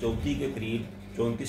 34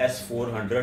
S-400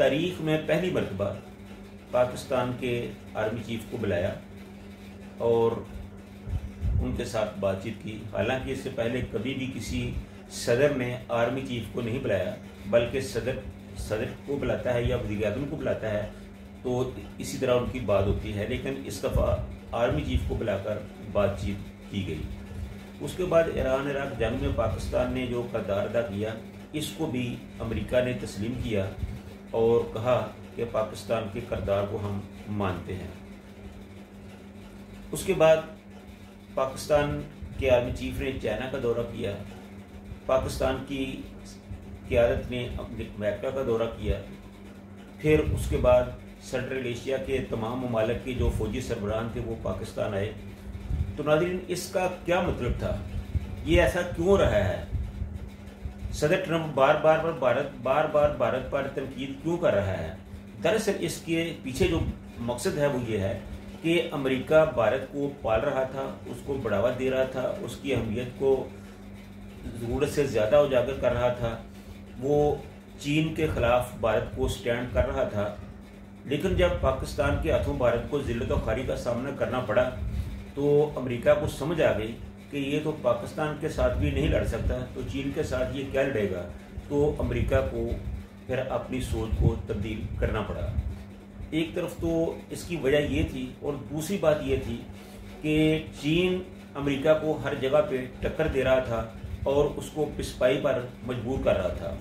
تاریخ میں پہلی مرتبہ پاکستان کے آرمی چیف کو بلایا اور ان کے ساتھ بات چیت کی. حالانکہ اس سے پہلے کبھی بھی کسی صدر نے آرمی چیف کو نہیں بلایا، بلکہ صدر کو بلاتا ہے یا وزیر اعظم کو بلاتا ہے تو اسی طرح ان کی بات ہوتی ہے. لیکن اس دفعہ آرمی چیف کو بلا کر بات چیت کی گئی. اس کے بعد ایران عراق جنگ میں پاکستان نے جو کردار ادا کیا اس کو بھی امریکہ نے تسلیم کیا اور کہا کہ پاکستان کے کردار کو ہم مانتے ہیں. اس کے بعد پاکستان کے آرمی چیف نے چائنا کا دورہ کیا، پاکستان کی قیادت نے امریکہ کا دورہ کیا. پھر اس کے بعد سنٹرل ایشیا کے تمام ممالک کے جو فوجی سربراہان تھے وہ پاکستان آئے. تو ناظرین، اس کا کیا مطلب تھا؟ یہ ایسا کیوں رہا ہے؟ صدر ٹرمپ بار بار بھارت پر تنقید کیوں کر رہا ہے؟ دراصل اس کے پیچھے جو مقصد ہے وہ یہ ہے کہ امریکہ بھارت کو پال رہا تھا، اس کو بڑھاوا دے رہا تھا، اس کی اہمیت کو ضرورت سے زیادہ اجاگر کر رہا تھا. وہ چین کے خلاف بھارت کو سٹینڈ کر رہا تھا. لیکن جب پاکستان کے ہاتھوں بھارت کو ذلت و خواری کا سامنا کرنا پڑا تو امریکہ کو سمجھ آ گئی کہ یہ تو پاکستان کے ساتھ بھی نہیں لڑ سکتا تو چین کے ساتھ یہ کیا لڑے گا. تو امریکہ کو پھر اپنی سوچ کو تبدیل کرنا پڑا. ایک طرف تو اس کی وجہ یہ تھی اور دوسری بات یہ تھی کہ چین امریکہ کو ہر جگہ پہ ٹکر دے رہا تھا اور اس کو پسپائی پر مجبور کر رہا تھا،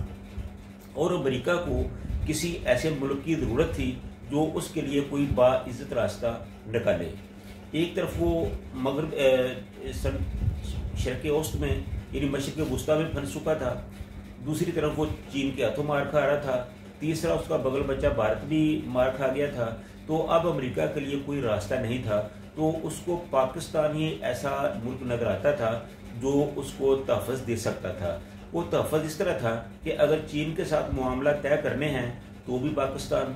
اور امریکہ کو کسی ایسے ملک کی ضرورت تھی جو اس کے لیے کوئی باعزت راستہ نکالے. ایک طرف وہ مغرب شرق اوسط میں یعنی مشرق وسطیٰ میں پھنس چکا تھا، دوسری طرف وہ چین کے ہاتھوں مار کھا رہا تھا، تیسرا اس کا بغل بچہ بھارت بھی مار کھا گیا تھا. تو اب امریکہ کے لیے کوئی راستہ نہیں تھا. تو اس کو پاکستان ہی ایسا ملک نظر آتا تھا جو اس کو تحفظ دے سکتا تھا. وہ تحفظ اس طرح تھا کہ اگر چین کے ساتھ معاملہ طے کرنے ہیں تو بھی پاکستان،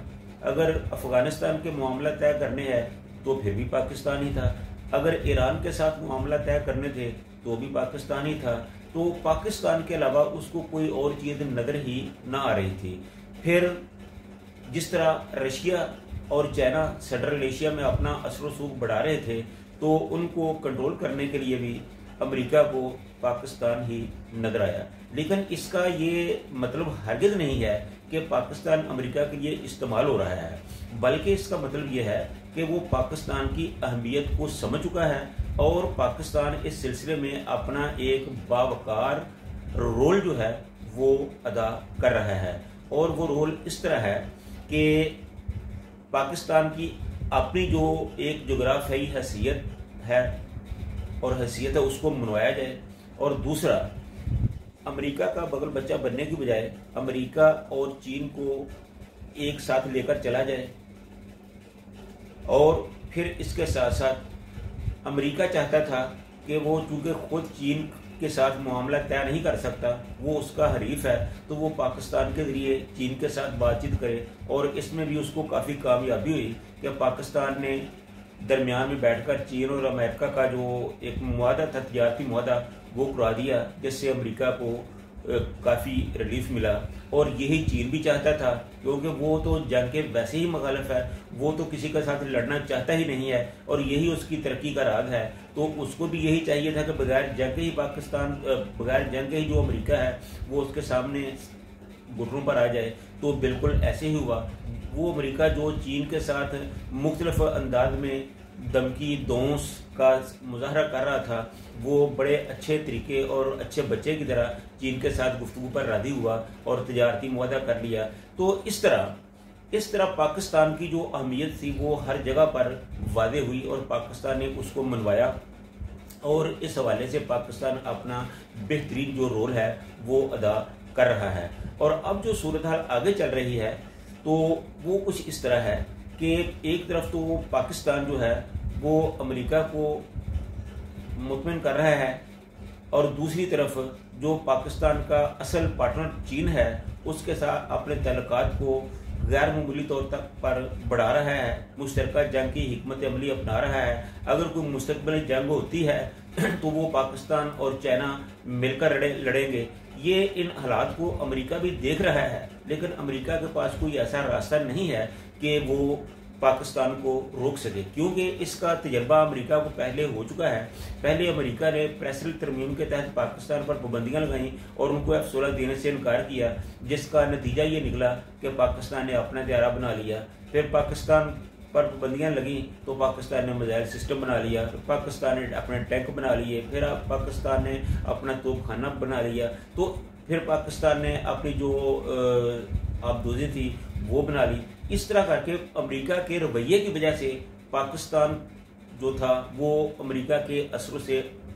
اگر افغانستان کے معاملہ طے کرنے ہیں تو پھر بھی پاکستان ہی تھا، اگر ایران کے ساتھ معاملہ طے کرنے تھے تو بھی پاکستان ہی تھا. تو پاکستان کے علاوہ اس کو کوئی اور چیز نظر ہی نہ آ رہی تھی. پھر جس طرح رشیا اور چائنا سنٹرل ایشیا میں اپنا اثر و رسوخ بڑھا رہے تھے تو ان کو کنٹرول کرنے کے لیے بھی امریکہ کو پاکستان ہی نظر آیا. لیکن اس کا یہ مطلب ہرگز نہیں ہے کہ پاکستان امریکہ کے لیے استعمال ہو رہا ہے، بلکہ اس کا مطلب یہ ہے کہ وہ پاکستان کی اہمیت کو سمجھ چکا ہے اور پاکستان اس سلسلے میں اپنا ایک باوقار رول جو ہے وہ ادا کر رہا ہے. اور وہ رول اس طرح ہے کہ پاکستان کی اپنی جو ایک جغرافیائی حیثیت ہے اس کو منوایا جائے، اور دوسرا امریکہ کا بغل بچہ بننے کی بجائے امریکہ اور چین کو ایک ساتھ لے کر چلا جائے. اور پھر اس کے ساتھ ساتھ امریکہ چاہتا تھا کہ وہ چونکہ خود چین کے ساتھ معاملہ طے نہیں کر سکتا، وہ اس کا حریف ہے، تو وہ پاکستان کے ذریعے چین کے ساتھ بات چیت کرے. اور اس میں بھی اس کو کافی کامیابی ہوئی کہ پاکستان نے درمیان میں بیٹھ کر چین اور امریکہ کا جو ایک معاہدہ تھا، تجارتی معاہدہ، وہ کرا دیا، جس سے امریکہ کو کافی ریلیف ملا. اور یہی چین بھی چاہتا تھا، کیونکہ وہ تو جنگ کے ویسے ہی مخالف ہے، وہ تو کسی کے ساتھ لڑنا چاہتا ہی نہیں ہے اور یہی اس کی ترقی کا راز ہے. تو اس کو بھی یہی چاہیے تھا کہ بغیر جنگ کے ہی جو امریکہ ہے وہ اس کے سامنے گھٹنوں پر آ جائے. تو بالکل ایسے ہی ہوا. وہ امریکہ جو چین کے ساتھ مختلف انداز میں دمکی دونس کا مظاہرہ کر رہا تھا، وہ بڑے اچھے طریقے اور اچھے بچے کی طرح چین کے ساتھ گفتگو پر راضی ہوا اور تجارتی معاہدہ کر لیا. تو اس طرح پاکستان کی جو اہمیت تھی وہ ہر جگہ پر واضح ہوئی اور پاکستان نے اس کو منوایا. اور اس حوالے سے پاکستان اپنا بہترین جو رول ہے وہ ادا کر رہا ہے. اور اب جو صورتحال آگے چل رہی ہے تو وہ کچھ اس طرح ہے کہ ایک طرف تو وہ پاکستان جو ہے وہ امریکہ کو مطمئن کر رہا ہے، اور دوسری طرف جو پاکستان کا اصل پارٹنر چین ہے اس کے ساتھ اپنے تعلقات کو غیر معمولی طور تک پر بڑھا رہا ہے، مشترکہ جنگ کی حکمت عملی اپنا رہا ہے. اگر کوئی مستقبل جنگ ہوتی ہے تو وہ پاکستان اور چائنا مل کر لڑیں گے. یہ ان حالات کو امریکہ بھی دیکھ رہا ہے، لیکن امریکہ کے پاس کوئی ایسا راستہ نہیں ہے کہ وہ پاکستان کو روک سکے، کیونکہ اس کا تجربہ امریکہ کو پہلے ہو چکا ہے۔ پہلے امریکہ نے پریسل ترمیم کے تحت پاکستان پر پابندیاں لگائیں اور ان کو F-16 دینے سے انکار کیا، جس کا نتیجہ یہ نکلا کہ پاکستان نے اپنا طیارہ بنا لیا۔ پھر پاکستان پر پابندیاں لگیں تو پاکستان نے میزائل سسٹم بنا لیا، پھر پاکستان نے اپنے ٹینک بنا لیے، پھر پاکستان نے اپنا توپ خانہ بنا لیا، تو پھر پاکستان نے اپنی جو آبدوزی تھی وہ بنا لی۔ اس طرح کر کے امریکہ کے رویے کی وجہ سے پاکستان جو تھا وہ امریکہ کے اثر و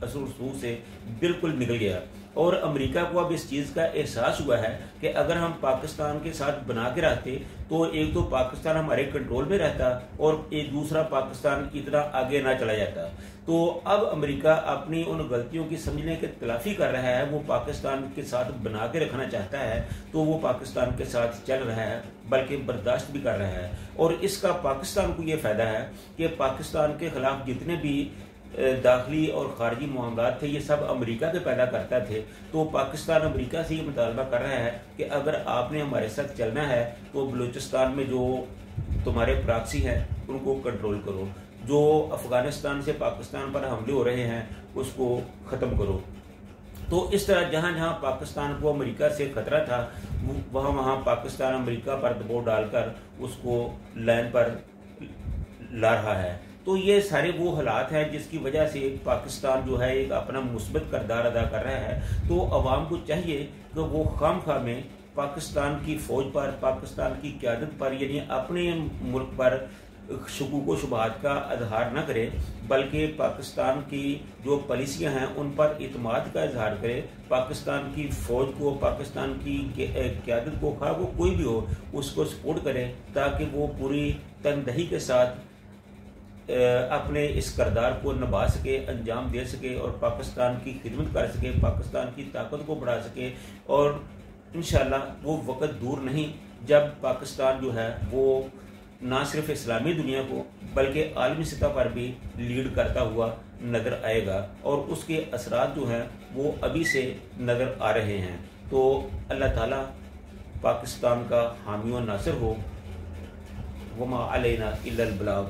رسوخ سے بالکل نکل گیا، اور امریکہ کو اب اس چیز کا احساس ہوا ہے کہ اگر ہم پاکستان کے ساتھ بنا کے رہتے تو ایک تو پاکستان ہمارے کنٹرول میں رہتا اور ایک دوسرا پاکستان اتنا آگے نہ چلا جاتا۔ تو اب امریکہ اپنی ان غلطیوں کی سمجھنے کی تلافی کر رہا ہے، وہ پاکستان کے ساتھ بنا کے رکھنا چاہتا ہے تو وہ پاکستان کے ساتھ چل رہا ہے، بلکہ برداشت بھی کر رہا ہے، اور اس کا پاکستان کو یہ فائدہ ہے کہ پاکستان کے خلاف جتنے بھی داخلی اور خارجی معاملات تھے یہ سب امریکہ کے پیدا کرتا تھے، تو پاکستان امریکہ سے یہ مطالبہ کر رہا ہے کہ اگر آپ نے ہمارے ساتھ چلنا ہے تو بلوچستان میں جو تمہارے پراکسی ہیں ان کو کنٹرول کرو، جو افغانستان سے پاکستان پر حملے ہو رہے ہیں اس کو ختم کرو۔ تو اس طرح جہاں جہاں پاکستان کو امریکہ سے خطرہ تھا وہاں پاکستان امریکہ پر دباؤ ڈال کر اس کو لائن پر لا رہا ہے۔ تو یہ سارے وہ حالات ہیں جس کی وجہ سے پاکستان جو ہے ایک اپنا مثبت کردار ادا کر رہا ہے۔ تو عوام کو چاہیے کہ وہ خام خواہ میں پاکستان کی فوج پر، پاکستان کی قیادت پر، یعنی اپنے ملک پر شکوک و شبہات کا اظہار نہ کرے، بلکہ پاکستان کی جو پالیسیاں ہیں ان پر اعتماد کا اظہار کرے، پاکستان کی فوج کو، پاکستان کی قیادت کو، خواہ وہ کوئی بھی ہو، اس کو سپورٹ کرے تاکہ وہ پوری تندہی کے ساتھ اپنے اس کردار کو نبھا سکے، انجام دے سکے اور پاکستان کی خدمت کر سکے، پاکستان کی طاقت کو بڑھا سکے۔ اور انشاءاللہ وہ وقت دور نہیں جب پاکستان جو ہے وہ نہ صرف اسلامی دنیا کو بلکہ عالمی سطح پر بھی لیڈ کرتا ہوا نظر آئے گا، اور اس کے اثرات جو ہیں وہ ابھی سے نظر آ رہے ہیں۔ تو اللہ تعالیٰ پاکستان کا حامی و ناصر ہو۔ وما علینا الا البلاغ۔